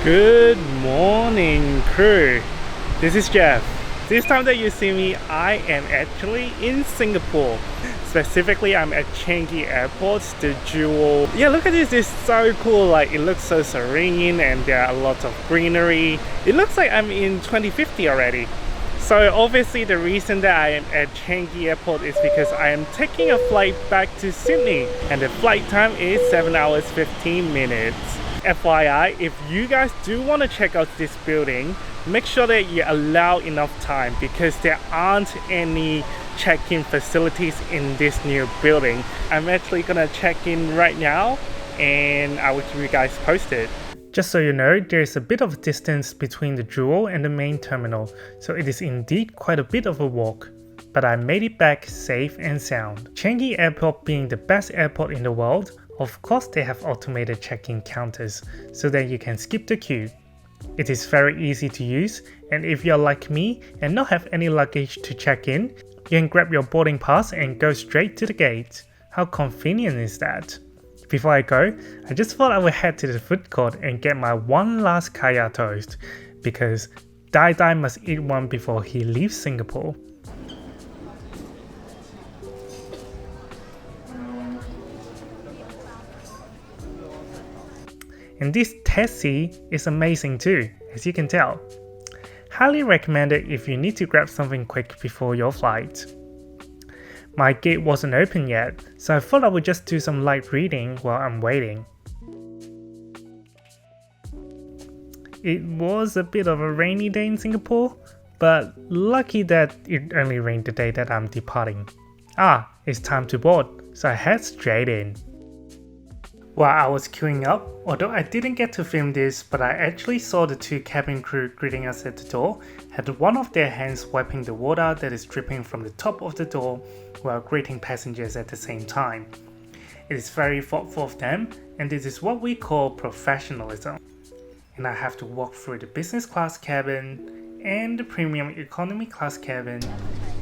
Good morning, crew. This is Jeff. This time that you see me, I am actually in Singapore. Specifically, I'm at Changi Airport, the jewel. Yeah, look at this. It's so cool. Like, it looks so serene and there are lots of greenery. It looks like I'm in 2050 already. So obviously the reason that I am at Changi Airport is because I am taking a flight back to Sydney and the flight time is 7 hours 15 minutes. FYI, if you guys do want to check out this building, make sure that you allow enough time because there aren't any check-in facilities in this new building. I'm actually gonna check in right now and I will keep you guys posted. Just so you know, there is a bit of distance between the Jewel and the main terminal, so it is indeed quite a bit of a walk. But I made it back safe and sound. Changi Airport being the best airport in the world, of course they have automated check-in counters so that you can skip the queue. It is very easy to use, and if you're like me and not have any luggage to check in, you can grab your boarding pass and go straight to the gate. How convenient is that? Before I go, I just thought I would head to the food court and get my one last kaya toast, because Dai Dai must eat one before he leaves Singapore. And this Tessie is amazing too, as you can tell. Highly recommended if you need to grab something quick before your flight. My gate wasn't open yet, so I thought I would just do some light reading while I'm waiting. It was a bit of a rainy day in Singapore, but lucky that it only rained the day that I'm departing. It's time to board, so I head straight in. While I was queuing up, although I didn't get to film this, but I actually saw the two cabin crew greeting us at the door, had one of their hands wiping the water that is dripping from the top of the door while greeting passengers at the same time. It is very thoughtful of them, and this is what we call professionalism. And I have to walk through the business class cabin and the premium economy class cabin,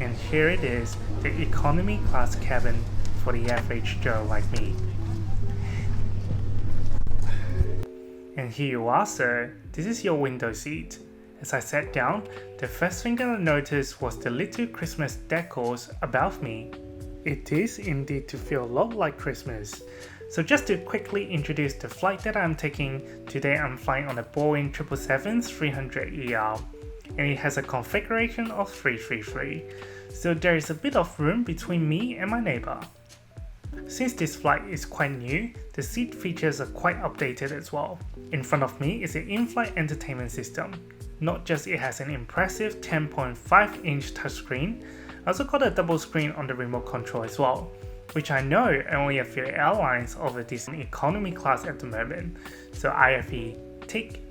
and here it is, the economy class cabin for the average Joe like me. And here you are, sir. This is your window seat. As I sat down, the first thing I noticed was the little Christmas decors above me. It is indeed to feel a lot like Christmas. So just to quickly introduce the flight that I'm taking, today I'm flying on a Boeing 777-300ER, and it has a configuration of 333, so there is a bit of room between me and my neighbor. Since this flight is quite new, the seat features are quite updated as well. In front of me is an in-flight entertainment system. Not just it has an impressive 10.5-inch touchscreen, I also got a double screen on the remote control as well, which I know only a few airlines offer this in economy class at the moment, so IFE, tick.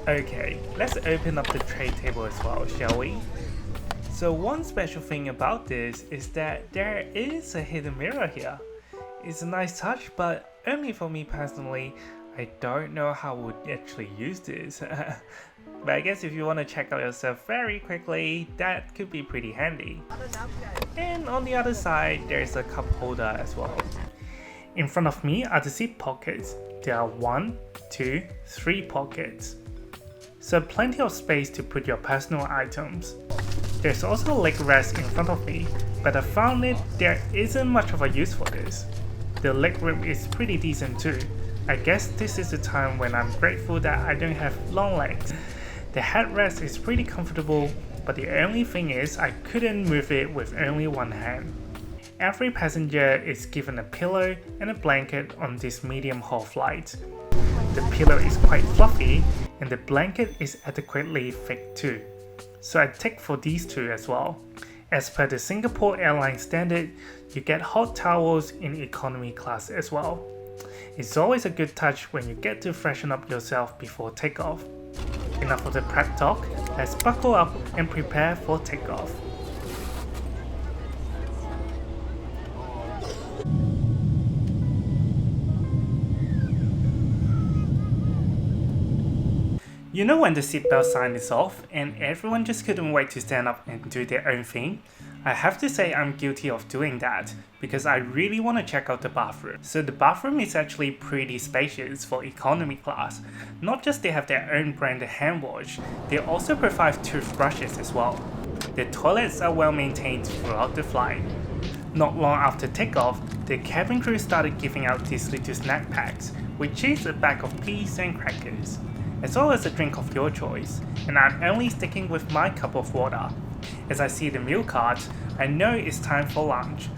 Okay, let's open up the tray table as well, shall we? So one special thing about this is that there is a hidden mirror here. It's a nice touch, but only for me personally. I don't know how I would actually use this. But I guess if you want to check out yourself very quickly, that could be pretty handy. And on the other side, there's a cup holder as well. In front of me are the seat pockets. There are 1, 2, 3 pockets. So plenty of space to put your personal items. There's also a leg rest in front of me, but I found there isn't much of a use for this. The leg room is pretty decent too. I guess this is the time when I'm grateful that I don't have long legs. The headrest is pretty comfortable, but the only thing is I couldn't move it with only one hand. Every passenger is given a pillow and a blanket on this medium haul flight. The pillow is quite fluffy and the blanket is adequately thick too. So I tick for these two as well. As per the Singapore Airlines standard, you get hot towels in economy class as well. It's always a good touch when you get to freshen up yourself before takeoff. Enough of the prep talk, let's buckle up and prepare for takeoff. You know when the seatbelt sign is off and everyone just couldn't wait to stand up and do their own thing? I have to say I'm guilty of doing that because I really want to check out the bathroom. So the bathroom is actually pretty spacious for economy class. Not just they have their own branded hand wash, they also provide toothbrushes as well. The toilets are well maintained throughout the flight. Not long after takeoff, the cabin crew started giving out these little snack packs, which is a bag of peas and crackers, as well as a drink of your choice, and I'm only sticking with my cup of water. As I see the meal cart, I know it's time for lunch.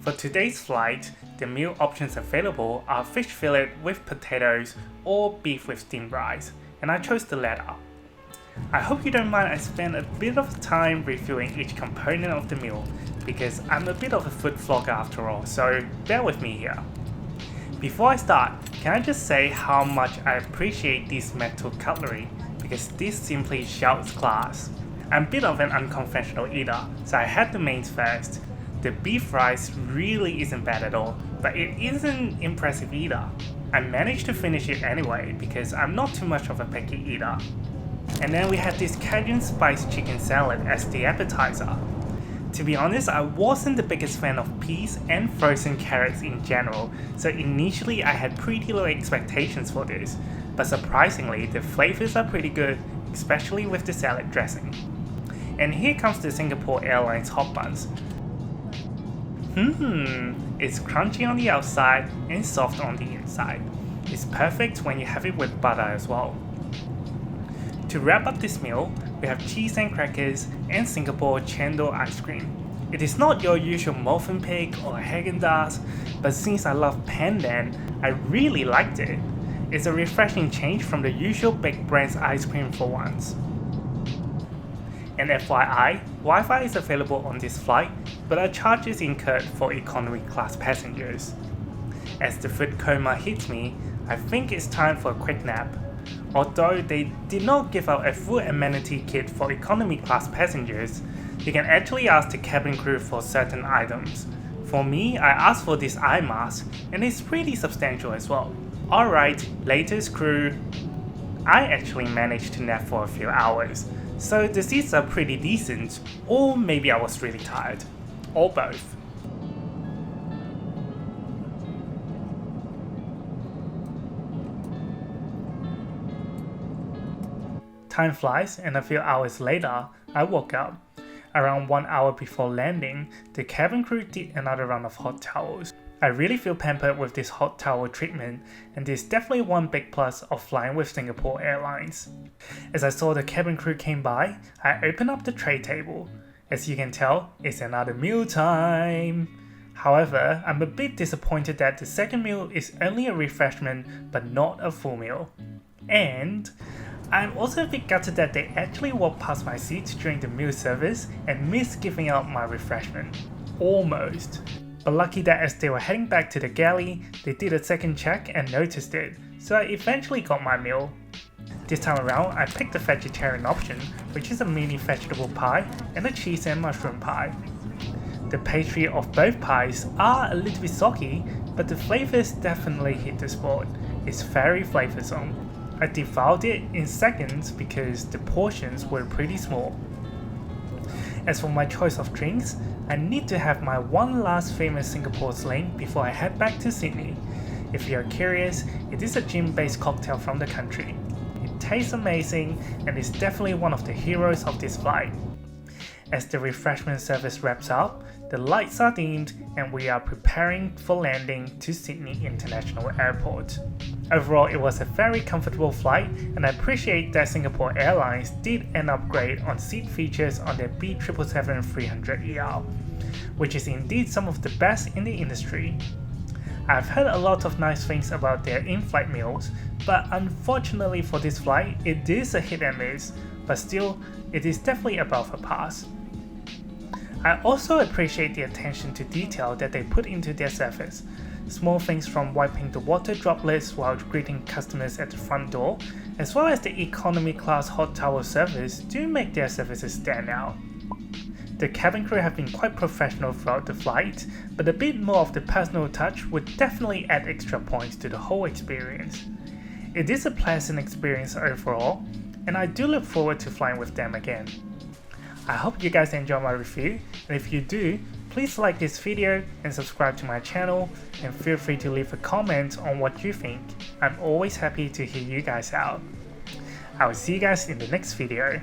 For today's flight, the meal options available are fish fillet with potatoes or beef with steamed rice, and I chose the latter. I hope you don't mind I spend a bit of time reviewing each component of the meal, because I'm a bit of a food vlogger after all, so bear with me here. Before I start, can I just say how much I appreciate this metal cutlery, because this simply shouts class. I'm a bit of an unconventional eater, so I had the mains first. The beef rice really isn't bad at all, but it isn't impressive either. I managed to finish it anyway because I'm not too much of a picky eater. And then we had this Cajun spiced chicken salad as the appetizer. To be honest, I wasn't the biggest fan of peas and frozen carrots in general, so initially I had pretty low expectations for this, but surprisingly the flavors are pretty good, especially with the salad dressing. And here comes the Singapore Airlines hot buns. It's crunchy on the outside and soft on the inside. It's perfect when you have it with butter as well. To wrap up this meal, we have cheese and crackers and Singapore chendol ice cream. It is not your usual Movenpick or Häagen-Dazs, but since I love pandan, I really liked it. It's a refreshing change from the usual big brand's ice cream for once. And FYI, Wi-Fi is available on this flight, but a charge is incurred for economy class passengers. As the food coma hits me, I think it's time for a quick nap. Although they did not give out a full amenity kit for economy class passengers, you can actually ask the cabin crew for certain items. For me, I asked for this eye mask, and it's pretty substantial as well. Alright, latest crew. I actually managed to nap for a few hours, so the seats are pretty decent, or maybe I was really tired, or both. Time flies, and a few hours later, I woke up. Around 1 hour before landing, the cabin crew did another round of hot towels. I really feel pampered with this hot towel treatment, and this is definitely one big plus of flying with Singapore Airlines. As I saw the cabin crew came by, I opened up the tray table. As you can tell, it's another meal time. However, I'm a bit disappointed that the second meal is only a refreshment but not a full meal. And I'm also a bit gutted that they actually walked past my seat during the meal service and missed giving out my refreshment. Almost. But lucky that as they were heading back to the galley, they did a second check and noticed it, so I eventually got my meal. This time around, I picked the vegetarian option, which is a mini vegetable pie and a cheese and mushroom pie. The pastry of both pies are a little bit soggy, but the flavors definitely hit the spot. It's very flavorsome. I devoured it in seconds because the portions were pretty small. As for my choice of drinks, I need to have my one last famous Singapore sling before I head back to Sydney. If you're curious, it is a gin-based cocktail from the country. It tastes amazing and is definitely one of the heroes of this flight. As the refreshment service wraps up, the lights are dimmed and we are preparing for landing to Sydney International Airport. Overall, it was a very comfortable flight, and I appreciate that Singapore Airlines did an upgrade on seat features on their B777-300ER, which is indeed some of the best in the industry. I've heard a lot of nice things about their in-flight meals, but unfortunately for this flight, it is a hit and miss, but still, it is definitely above a pass. I also appreciate the attention to detail that they put into their service. Small things from wiping the water droplets while greeting customers at the front door, as well as the economy class hot towel service do make their services stand out. The cabin crew have been quite professional throughout the flight, but a bit more of the personal touch would definitely add extra points to the whole experience. It is a pleasant experience overall, and I do look forward to flying with them again. I hope you guys enjoy my review, and if you do, please like this video and subscribe to my channel, and feel free to leave a comment on what you think. I'm always happy to hear you guys out. I will see you guys in the next video.